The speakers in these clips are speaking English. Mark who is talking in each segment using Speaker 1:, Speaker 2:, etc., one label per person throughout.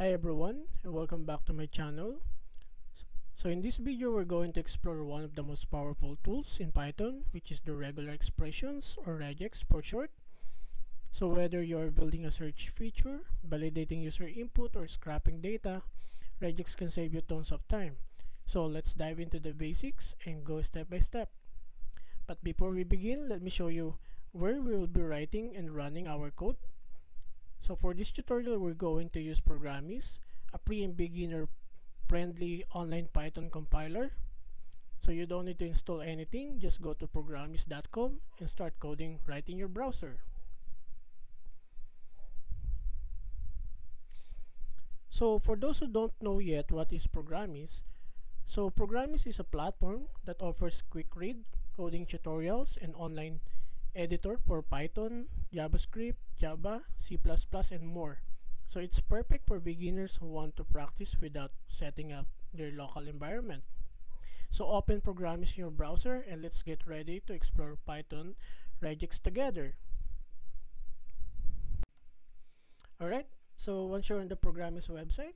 Speaker 1: Hi everyone, and welcome back to my channel. So in this video we're going to explore one of the most powerful tools in Python, which is the regular expressions, or regex for short. So whether you're building a search feature, validating user input, or scrapping data, regex can save you tons of time. So let's dive into the basics and go step by step. But before we begin, let me show you where we will be writing and running our code. So for this tutorial, we're going to use Programmis, a pre and beginner friendly online Python compiler. So you don't need to install anything, just go to programmis.com and start coding right in your browser. So for those who don't know yet what is Programmis, so Programmis is a platform that offers quick read coding tutorials and online editor for Python, JavaScript, Java, C++, and more. So it's perfect for beginners who want to practice without setting up their local environment. So open Programmis in your browser and let's get ready to explore Python regex together. Alright, so once you're on the Programmis website,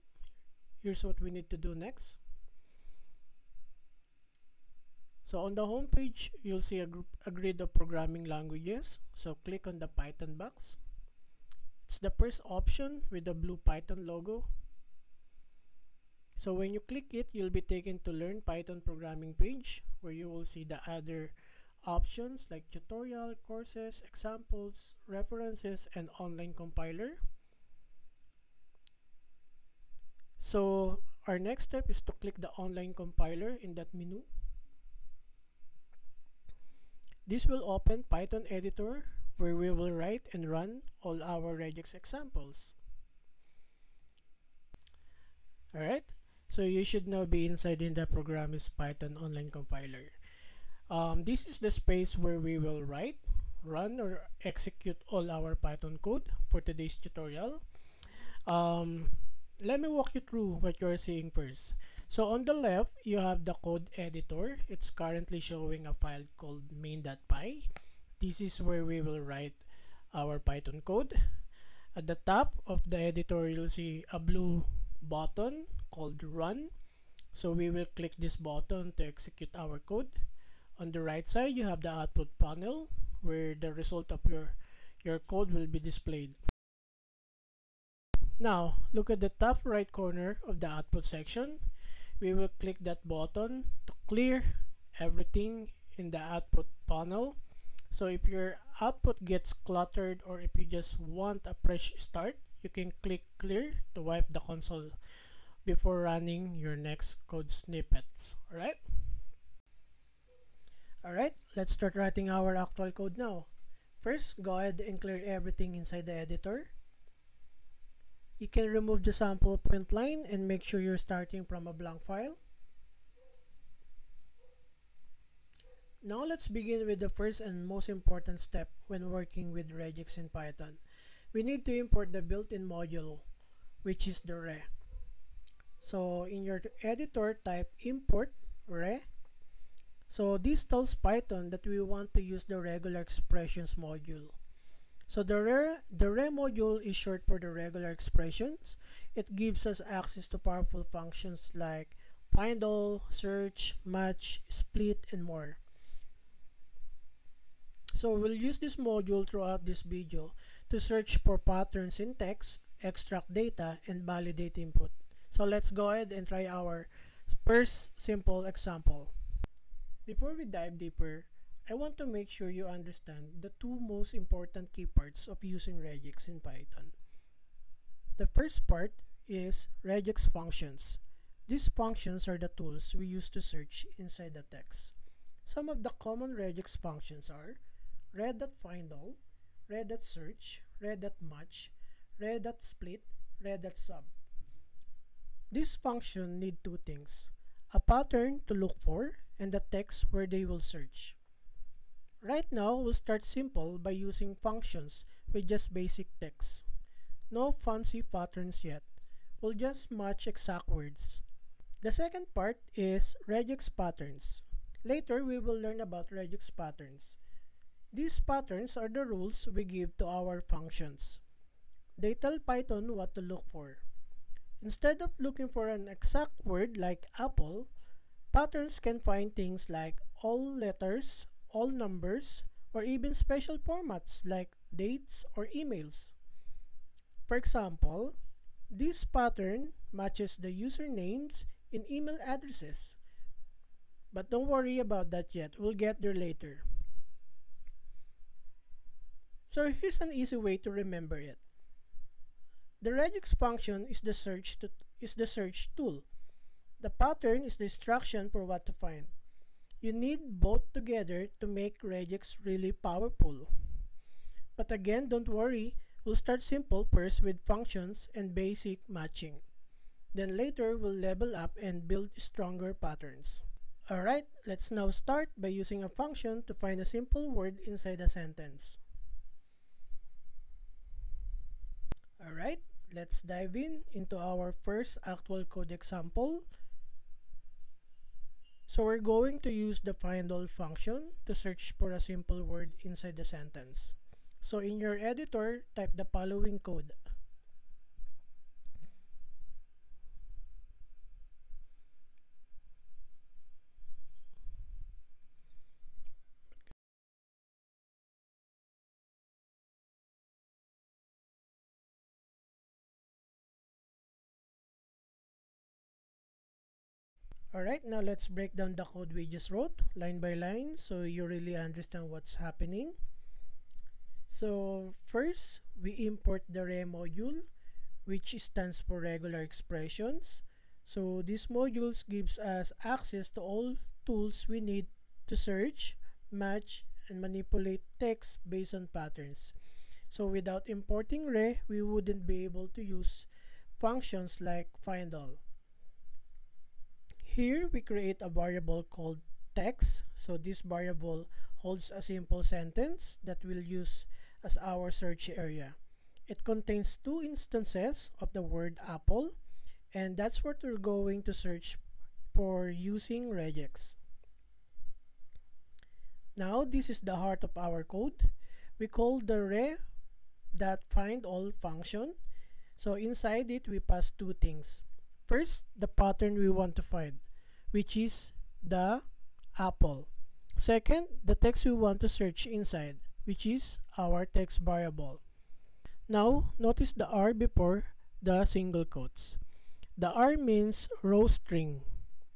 Speaker 1: here's what we need to do next. So on the home page, you'll see a grid of programming languages. So click on the Python box. It's the first option with the blue Python logo. So when you click it, you'll be taken to Learn Python Programming page, where you will see the other options like tutorial, courses, examples, references, and online compiler. So our next step is to click the online compiler in that menu. This will open Python editor, where we will write and run all our regex examples. Alright, so you should now be inside in the Programmis Python online compiler. This is the space where we will write, run, or execute all our Python code for today's tutorial. Let me walk you through what you're seeing first. So on the left, you have the code editor. It's currently showing a file called main.py. This is where we will write our Python code. At the top of the editor, you'll see a blue button called Run. So we will click this button to execute our code. On the right side, you have the output panel, where the result of your code will be displayed. Now, look at the top right corner of the output section. We will click that button to clear everything in the output panel. So if your output gets cluttered, or if you just want a fresh start, you can click clear to wipe the console before running your next code snippets. Alright, let's start writing our actual code now. First, go ahead and clear everything inside the editor. You can remove the sample print line and make sure you're starting from a blank file. Now let's begin with the first and most important step when working with regex in Python. We need to import the built-in module, which is the re. So in your editor, type import re. So this tells Python that we want to use the regular expressions module. So the re module is short for the regular expressions. It gives us access to powerful functions like find all, search, match, split, and more. So we'll use this module throughout this video to search for patterns in text, extract data, and validate input. So let's go ahead and try our first simple example. Before we dive deeper, I want to make sure you understand the two most important key parts of using regex in Python. The first part is regex functions. These functions are the tools we use to search inside the text. Some of the common regex functions are red.findAll, red.search, red.match, red.split, red.sub. These functions need two things: a pattern to look for and the text where they will search. Right now, we'll start simple by using functions with just basic text. No fancy patterns yet. We'll just match exact words. The second part is regex patterns. Later, we will learn about regex patterns. These patterns are the rules we give to our functions. They tell Python what to look for. Instead of looking for an exact word like apple, patterns can find things like all letters, all numbers, or even special formats like dates or emails. For example, this pattern matches the usernames in email addresses. But don't worry about that yet, we'll get there later. So here's an easy way to remember it. The regex function is the search tool. The pattern is the instruction for what to find. You need both together to make regex really powerful. But again, don't worry, we'll start simple first with functions and basic matching. Then later, we'll level up and build stronger patterns. Alright, let's now start by using a function to find a simple word inside a sentence. Alright, let's dive into our first actual code example. So we're going to use the findAll function to search for a simple word inside the sentence. So in your editor, type the following code. Alright, now let's break down the code we just wrote line by line so you really understand what's happening. So first, we import the re module, which stands for regular expressions. So these modules gives us access to all tools we need to search, match, and manipulate text based on patterns. So without importing re, we wouldn't be able to use functions like findAll. Here we create a variable called text. So this variable holds a simple sentence that we'll use as our search area. It contains two instances of the word apple, and that's what we're going to search for using regex. Now this is the heart of our code. We call the re.findAll function. So inside it we pass two things. First, the pattern we want to find, which is the apple. Second, the text we want to search inside, which is our text variable. Now, notice the R before the single quotes. The R means row string.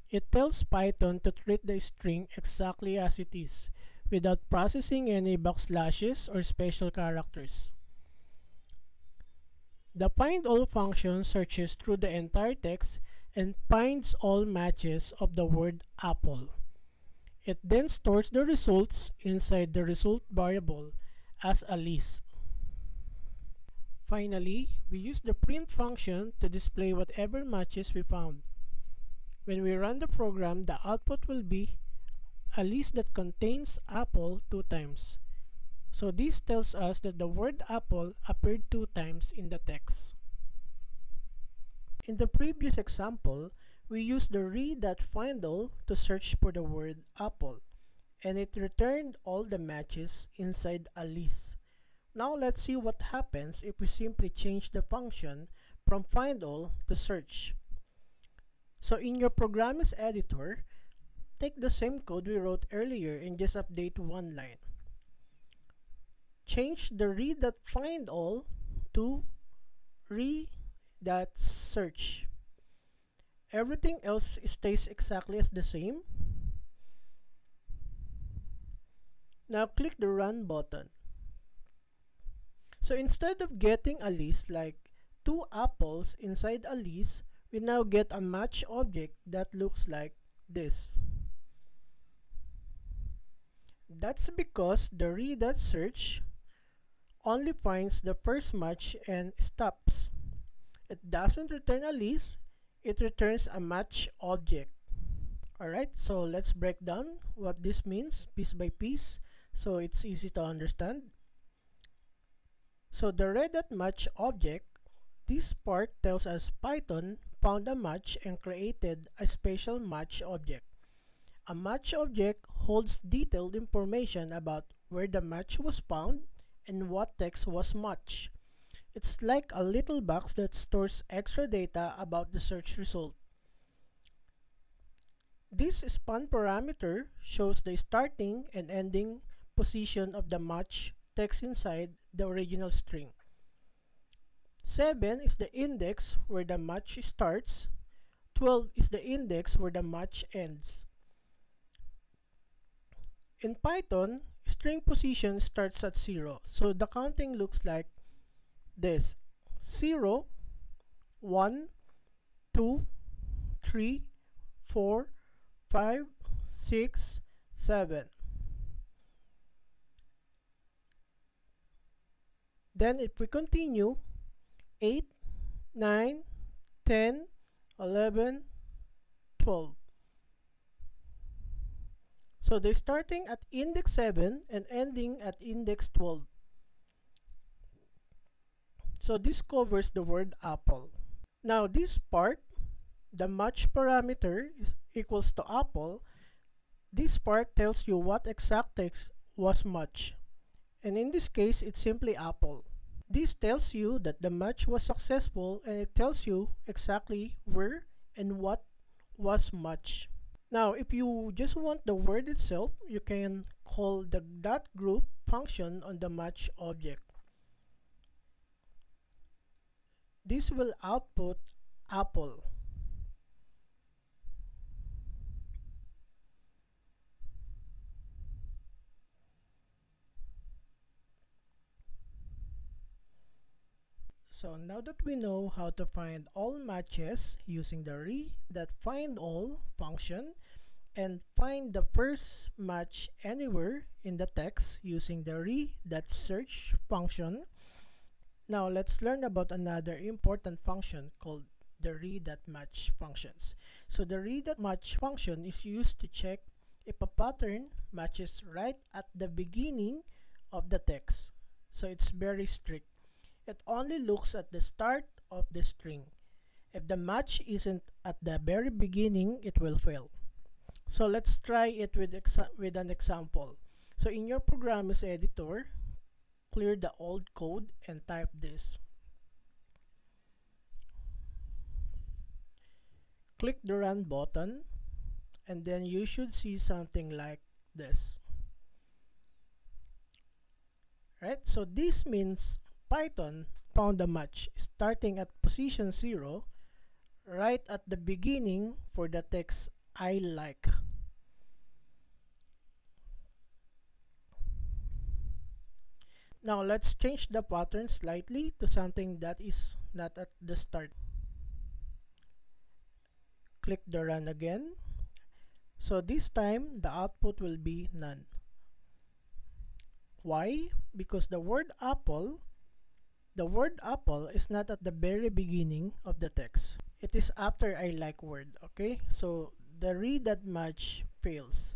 Speaker 1: It tells Python to treat the string exactly as it is, without processing any backslashes or special characters. The findAll function searches through the entire text and finds all matches of the word apple. It then stores the results inside the result variable as a list. Finally, we use the print function to display whatever matches we found. When we run the program, the output will be a list that contains apple 2 times. So this tells us that the word apple appeared 2 times in the text. In the previous example, we used the re.findAll to search for the word apple, and it returned all the matches inside a list. Now let's see what happens if we simply change the function from findAll to search. So in your programmer's editor, take the same code we wrote earlier and just update one line. Change the re.findAll to re.search. Everything else stays exactly as the same. Now click the run button. So instead of getting a list like 2 apples inside a list, we now get a match object that looks like this. That's because the re.search only finds the first match and stops. It doesn't return a list, it returns a match object. Alright, so let's break down what this means piece by piece so it's easy to understand. So the re.match object, this part tells us Python found a match and created a special match object. A match object holds detailed information about where the match was found and what text was matched. It's like a little box that stores extra data about the search result. This span parameter shows the starting and ending position of the match text inside the original string. 7 is the index where the match starts. 12 is the index where the match ends. In Python, string position starts at 0, so the counting looks like this: 0, 1, 2, 3, 4, 5, 6, 7. Then if we continue, 8, 9, 10, 11, 12. So they're starting at index 7 and ending at index 12. So this covers the word apple. Now this part, the match parameter is equals to apple. This part tells you what exact text was matched. And in this case, it's simply apple. This tells you that the match was successful, and it tells you exactly where and what was matched. Now, if you just want the word itself, you can call the .group function on the match object. This will output apple. So now that we know how to find all matches using the re.findAll function and find the first match anywhere in the text using the re.search function, now let's learn about another important function called the re.match functions. So the re.match function is used to check if a pattern matches right at the beginning of the text. So it's very strict. It only looks at the start of the string. If the match isn't at the very beginning, it will fail. So let's try it with an example. So in your program's editor, clear the old code and type this. Click the run button, and then you should see something like this. Right? So this means Python found a match starting at position 0 right at the beginning for the text I like. Now let's change the pattern slightly to something that is not at the start. Click the run again. So this time the output will be none. Why? Because the word apple is not at the very beginning of the text. It is after I like word, okay? So the re.match fails.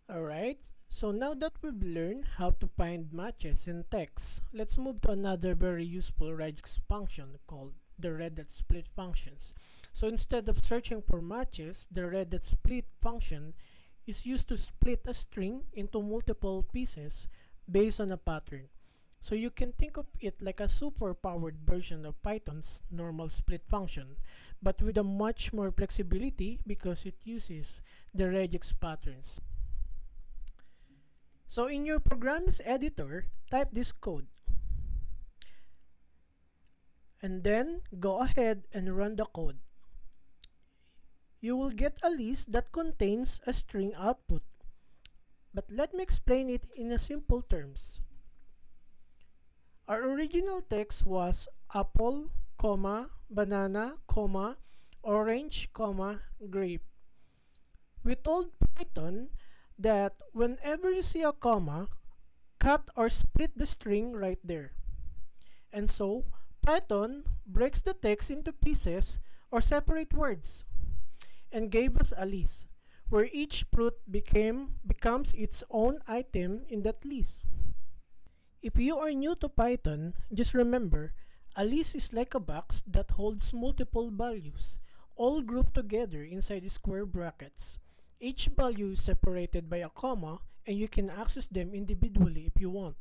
Speaker 1: Alright, so now that we've learned how to find matches in text, let's move to another very useful regex function called the red.split functions. So instead of searching for matches, the red.split function is used to split a string into multiple pieces based on a pattern. So you can think of it like a super-powered version of Python's normal split function, but with a much more flexibility because it uses the regex patterns. So in your program's editor, type this code. And then go ahead and run the code. You will get a list that contains a string output. But let me explain it in a simple terms. Our original text was apple, banana, orange, grape. We told Python that whenever you see a comma, cut or split the string right there. And so, Python breaks the text into pieces or separate words and gave us a list where each fruit becomes its own item in that list. If you are new to Python, just remember, a list is like a box that holds multiple values, all grouped together inside square brackets. Each value is separated by a comma and you can access them individually if you want.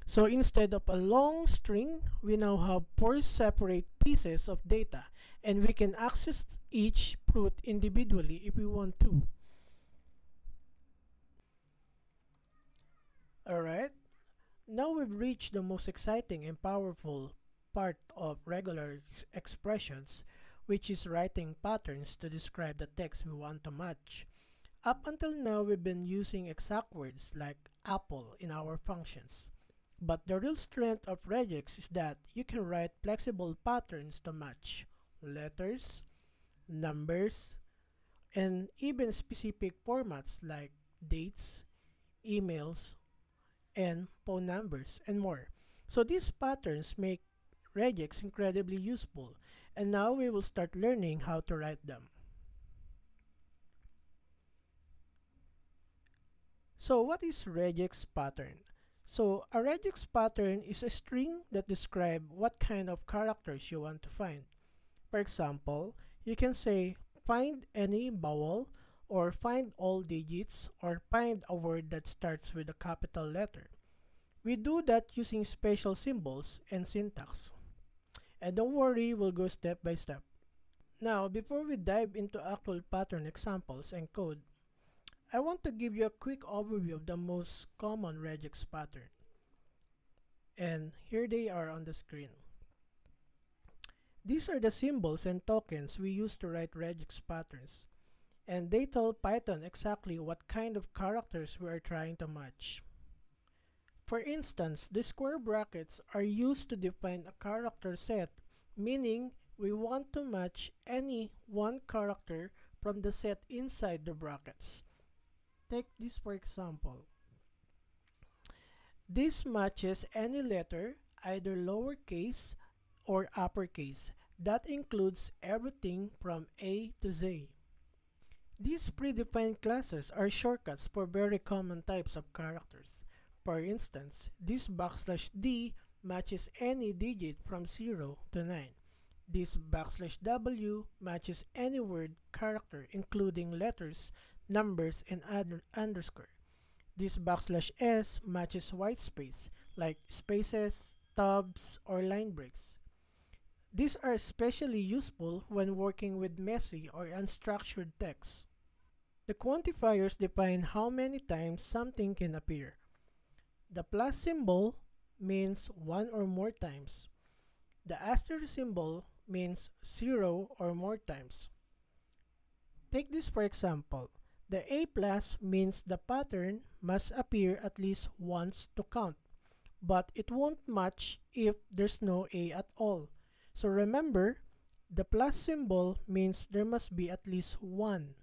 Speaker 1: So instead of a long string, we now have four separate pieces of data and we can access each fruit individually if we want to. Alright, now we've reached the most exciting and powerful part of regular expressions, which is writing patterns to describe the text we want to match. Up until now, we've been using exact words like apple in our functions. But the real strength of regex is that you can write flexible patterns to match letters, numbers, and even specific formats like dates, emails, and phone numbers, and more. So these patterns make regex incredibly useful, and now we will start learning how to write them. So what is regex pattern? So a regex pattern is a string that describes what kind of characters you want to find. For example, you can say find any vowel, or find all digits, or find a word that starts with a capital letter. We do that using special symbols and syntax. And don't worry, we'll go step by step. Now, before we dive into actual pattern examples and code, I want to give you a quick overview of the most common regex pattern. And here they are on the screen. These are the symbols and tokens we use to write regex patterns, and they tell Python exactly what kind of characters we are trying to match. For instance, the square brackets are used to define a character set, meaning we want to match any one character from the set inside the brackets. Take this for example. This matches any letter, either lowercase or uppercase. That includes everything from A to Z. These predefined classes are shortcuts for very common types of characters. For instance, this \d matches any digit from 0 to 9. This \w matches any word character including letters, numbers, and underscore. This \s matches white space like spaces, tabs, or line breaks. These are especially useful when working with messy or unstructured text. The quantifiers define how many times something can appear. The plus symbol means one or more times. The asterisk symbol means 0 or more times. Take this for example. The A plus means the pattern must appear at least once to count, but it won't match if there's no A at all. So remember, the plus symbol means there must be at least one,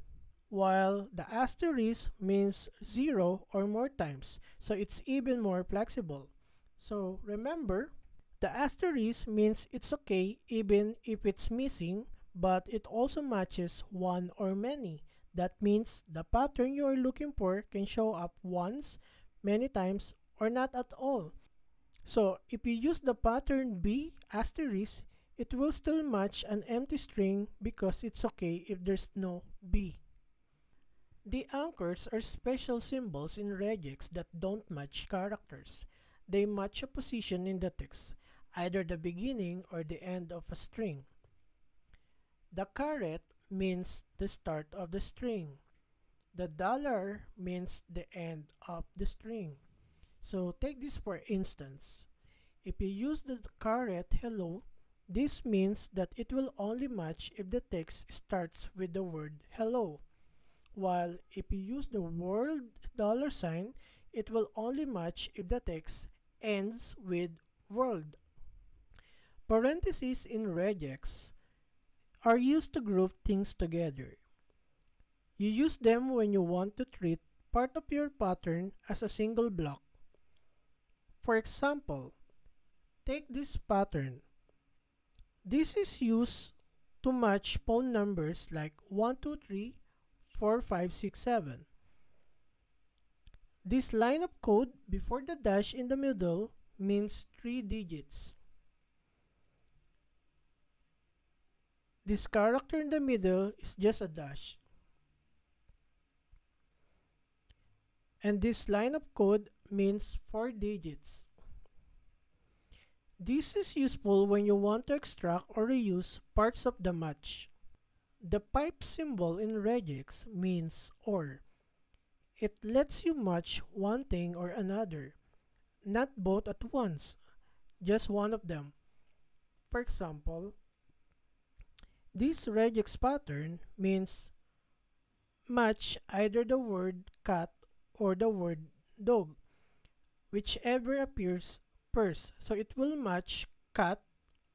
Speaker 1: while the asterisk means 0 or more times, so it's even more flexible. So remember, the asterisk means it's okay even if it's missing, but it also matches one or many. That means the pattern you are looking for can show up once, many times, or not at all. So if you use the pattern B asterisk, it will still match an empty string because it's okay if there's no B. The anchors are special symbols in regex that don't match characters. They match a position in the text, either the beginning or the end of a string. The caret means the start of the string. The dollar means the end of the string. So take this for instance. If you use the caret hello, this means that it will only match if the text starts with the word hello. While if you use the word $, it will only match if the text ends with world. Parentheses in regex are used to group things together. You use them when you want to treat part of your pattern as a single block. For example, take this pattern. This is used to match phone numbers like 1, 2, 3, 4, 5, 6, 7. This line of code before the dash in the middle means 3 digits. This character in the middle is just a dash. And this line of code means 4 digits. This is useful when you want to extract or reuse parts of the match. The pipe symbol in regex means OR. It lets you match one thing or another, not both at once, just one of them. For example, this regex pattern means match either the word cat or the word dog, whichever appears first. So it will match cat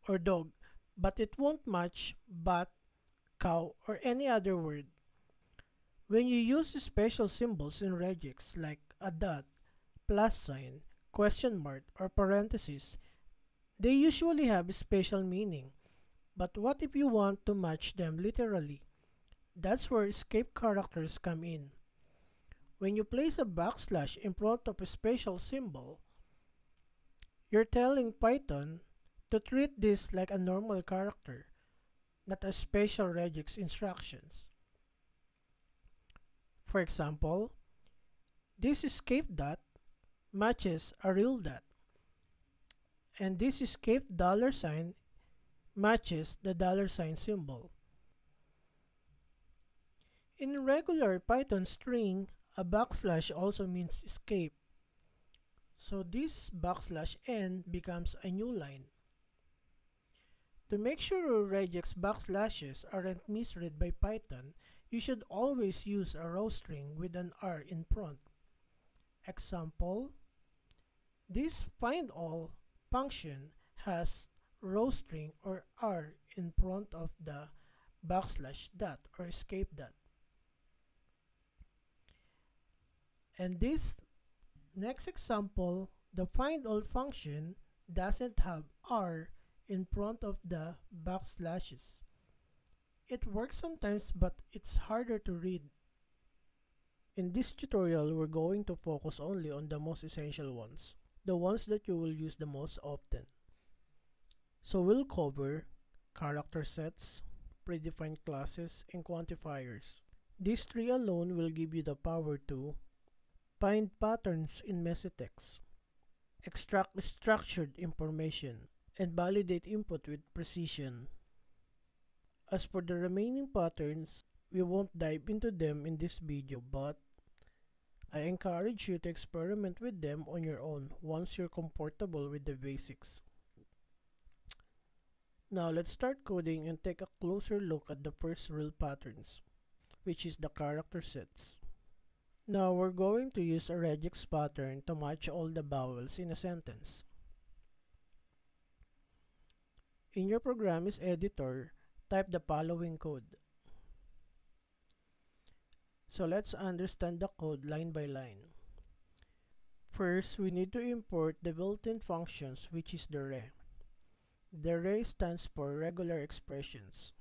Speaker 1: or dog, but it won't match bat, cow, or any other word. When you use special symbols in regex like a dot, plus sign, question mark, or parenthesis, they usually have special meaning. But what if you want to match them literally? That's where escape characters come in. When you place a backslash in front of a special symbol, you're telling Python to treat this like a normal character, not as special regex instructions. For example, this escape dot matches a real dot, and this escape dollar sign matches the dollar sign symbol. In regular Python string, a backslash also means escape. So this backslash n becomes a new line. To make sure your regex backslashes aren't misread by Python, you should always use a row string with an R in front. Example, this findAll function has row string or R in front of the backslash dot or escape dot. And this next example, the findAll function doesn't have R in front of the backslashes. It works sometimes, but it's harder to read. In this tutorial, we're going to focus only on the most essential ones, the ones that you will use the most often. So we'll cover character sets, predefined classes, and quantifiers. These three alone will give you the power to find patterns in messy text, extract structured information, and validate input with precision. As for the remaining patterns, we won't dive into them in this video, but I encourage you to experiment with them on your own once you're comfortable with the basics. Now let's start coding and take a closer look at the first real patterns, which is the character sets. Now we're going to use a regex pattern to match all the vowels in a sentence. In your program's editor, type the following code. So let's understand the code line by line. First, we need to import the built-in functions, which is the re. The re stands for regular expressions.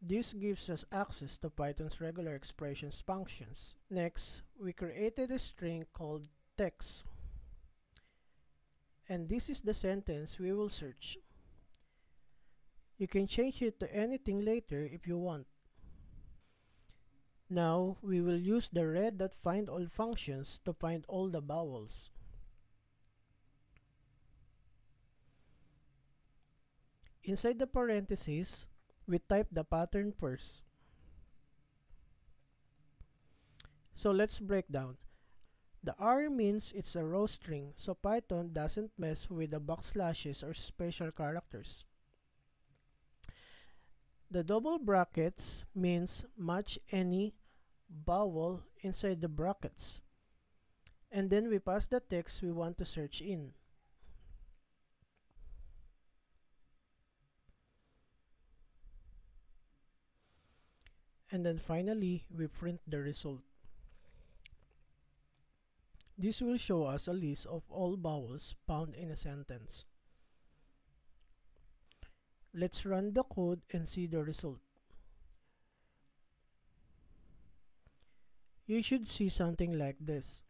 Speaker 1: This gives us access to Python's regular expressions functions. Next, we created a string called text. And this is the sentence we will search. You can change it to anything later if you want. Now, we will use the re.findAll functions to find all the vowels. Inside the parentheses, we type the pattern first. So let's break down. The R means it's a row string, so Python doesn't mess with the backslashes or special characters. The double brackets means match any vowel inside the brackets. And then we pass the text we want to search in. And then finally, we print the result. This will show us a list of all vowels found in a sentence. Let's run the code and see the result. You should see something like this.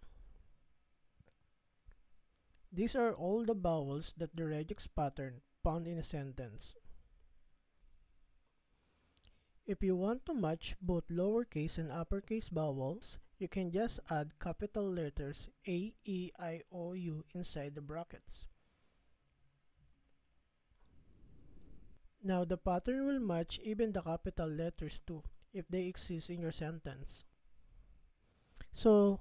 Speaker 1: These are all the vowels that the regex pattern found in a sentence. If you want to match both lowercase and uppercase vowels, you can just add capital letters A, E, I, O, U inside the brackets. Now the pattern will match even the capital letters too, if they exist in your sentence. So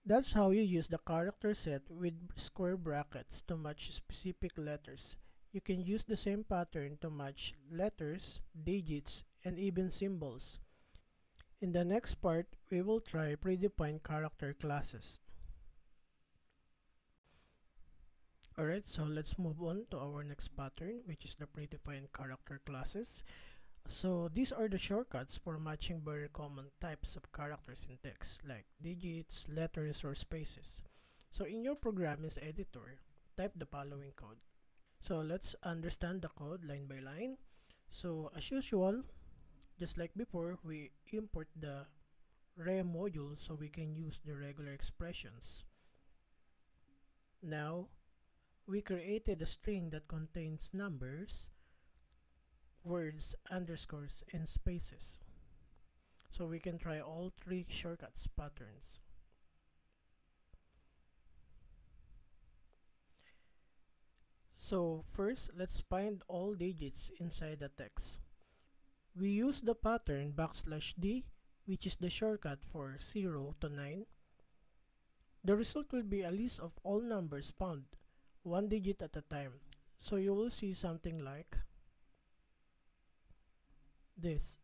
Speaker 1: that's how you use the character set with square brackets to match specific letters. You can use the same pattern to match letters, digits, and even symbols. In the next part, we will try predefined character classes. Alright, so let's move on to our next pattern, which is the predefined character classes. So these are the shortcuts for matching very common types of characters in text, like digits, letters, or spaces. So in your programming's editor, type the following code. So let's understand the code line by line. So as usual, just like before, we import the re module so we can use the regular expressions. Now, we created a string that contains numbers, words, underscores, and spaces. So we can try all three shortcuts patterns. So first, let's find all digits inside the text. We use the pattern \d, which is the shortcut for 0 to 9. The result will be a list of all numbers found, one digit at a time. So you will see something like this.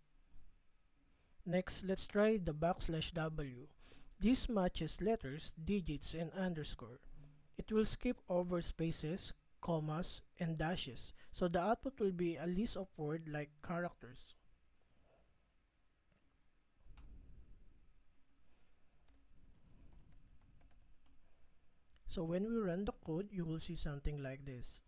Speaker 1: Next, let's try the \w. This matches letters, digits, and underscore. It will skip over spaces, commas, and dashes. So the output will be a list of words like characters. So when we run the code, you will see something like this.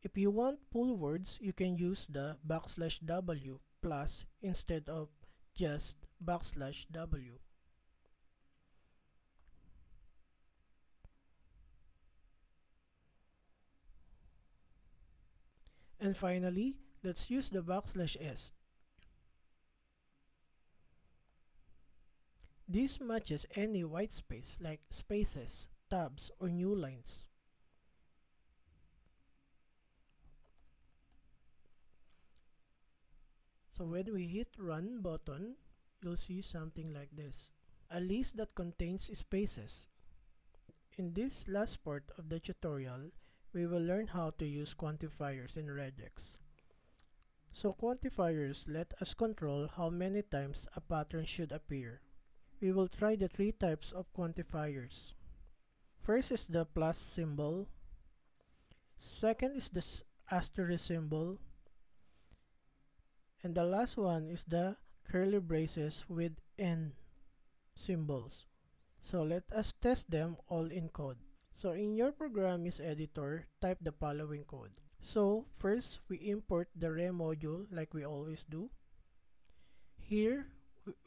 Speaker 1: If you want full words, you can use the \w plus instead of just \w. And finally, let's use the \s. This matches any white space like spaces, tabs, or new lines. So when we hit run button, you'll see something like this. A list that contains spaces. In this last part of the tutorial, we will learn how to use quantifiers in regex. So quantifiers let us control how many times a pattern should appear. We will try the three types of quantifiers. First is the plus symbol. Second is the asterisk symbol. And the last one is the curly braces with n symbols. So let us test them all in code. So in your programming's editor, type the following code. So first, we import the re module like we always do. Here,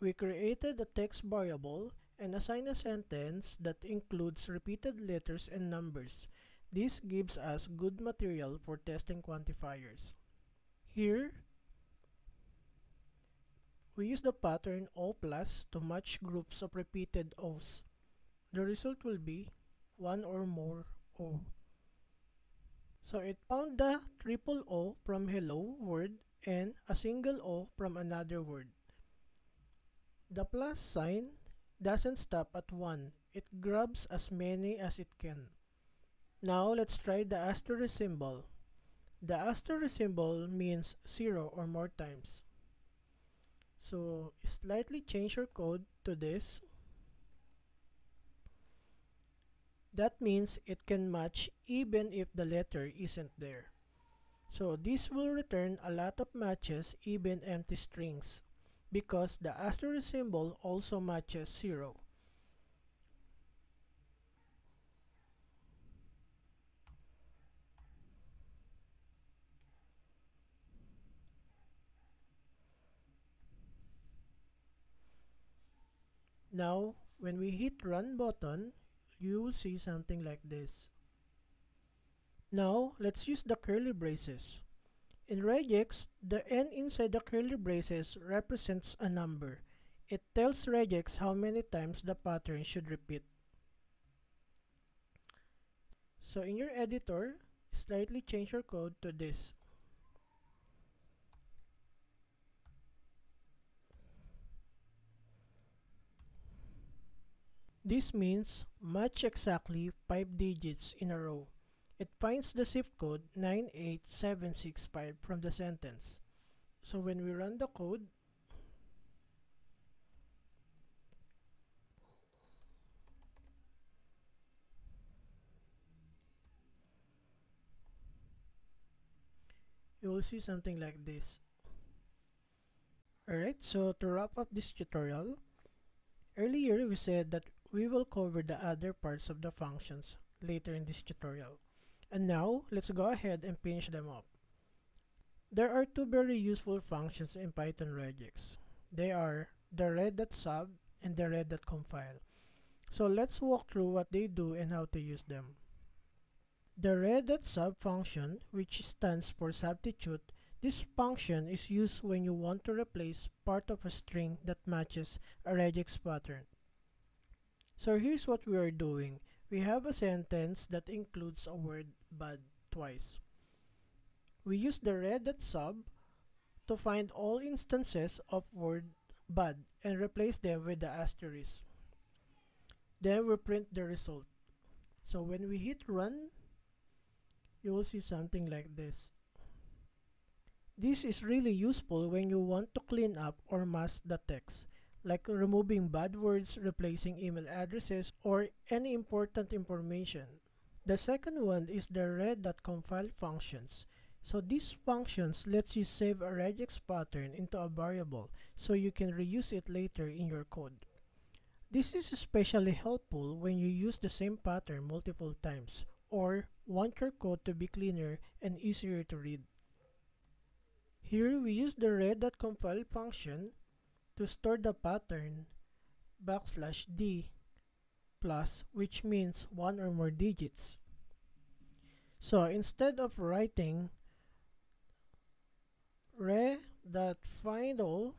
Speaker 1: we created a text variable and assign a sentence that includes repeated letters and numbers. This gives us good material for testing quantifiers. Here, we use the pattern O plus to match groups of repeated O's. The result will be one or more O. So it found the triple O from hello word and a single O from another word. The plus sign doesn't stop at 1. It grabs as many as it can. Now let's try the asterisk symbol. The asterisk symbol means 0 or more times. So slightly change your code to this. That means it can match even if the letter isn't there. So this will return a lot of matches, even empty strings, because the asterisk symbol also matches 0. Now, when we hit run button, you will see something like this. Now, let's use the curly braces. In regex, the n inside the curly braces represents a number. It tells regex how many times the pattern should repeat. So in your editor, slightly change your code to this. This means match exactly 5 digits in a row. It finds the zip code 98765 from the sentence. So when we run the code, you will see something like this. Alright, so to wrap up this tutorial, earlier we said that we will cover the other parts of the functions later in this tutorial. And now, let's go ahead and finish them up. There are two very useful functions in Python regex. They are the red.sub and the red.compile. So let's walk through what they do and how to use them. The red.sub function, which stands for substitute, this function is used when you want to replace part of a string that matches a regex pattern. So here's what we are doing. We have a sentence that includes a word bud twice. We use the red.sub to find all instances of word bud and replace them with the asterisk. Then we print the result. So when we hit run, you will see something like this. This is really useful when you want to clean up or mask the text, like removing bad words, replacing email addresses, or any important information. The second one is the red.compile functions. So these functions lets you save a regex pattern into a variable so you can reuse it later in your code. This is especially helpful when you use the same pattern multiple times or want your code to be cleaner and easier to read. Here we use the red.compile function to store the pattern \d plus, which means one or more digits. So instead of writing re.findAll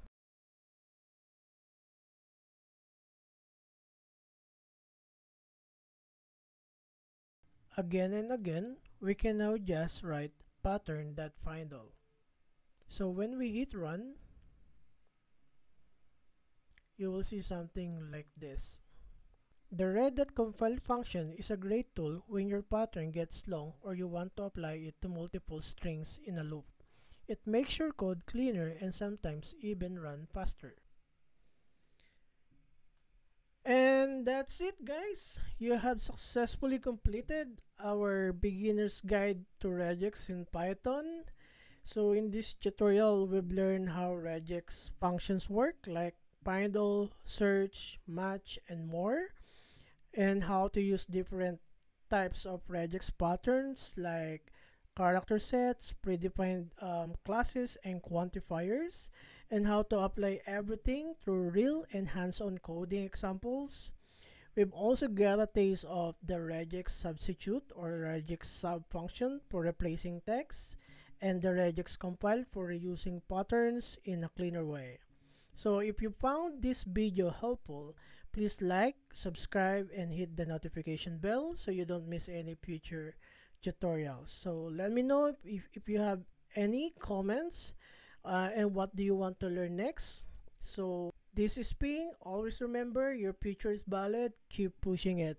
Speaker 1: again and again, we can now just write pattern.findAll. So when we hit run, you will see something like this. The red.compile function is a great tool when your pattern gets long or you want to apply it to multiple strings in a loop. It makes your code cleaner and sometimes even run faster. And that's it, guys. You have successfully completed our beginner's guide to regex in Python. So in this tutorial, we've learned how regex functions work, like findAll, search, match, and more, and how to use different types of regex patterns like character sets, predefined classes, and quantifiers, and how to apply everything through real and hands-on coding examples. We've also got a taste of the regex substitute or regex sub function for replacing text, and the regex compile for reusing patterns in a cleaner way. So if you found this video helpful, please like, subscribe, and hit the notification bell so you don't miss any future tutorials. So let me know if you have any comments and what do you want to learn next. So this is Ping. Always remember, your future is valid. Keep pushing it.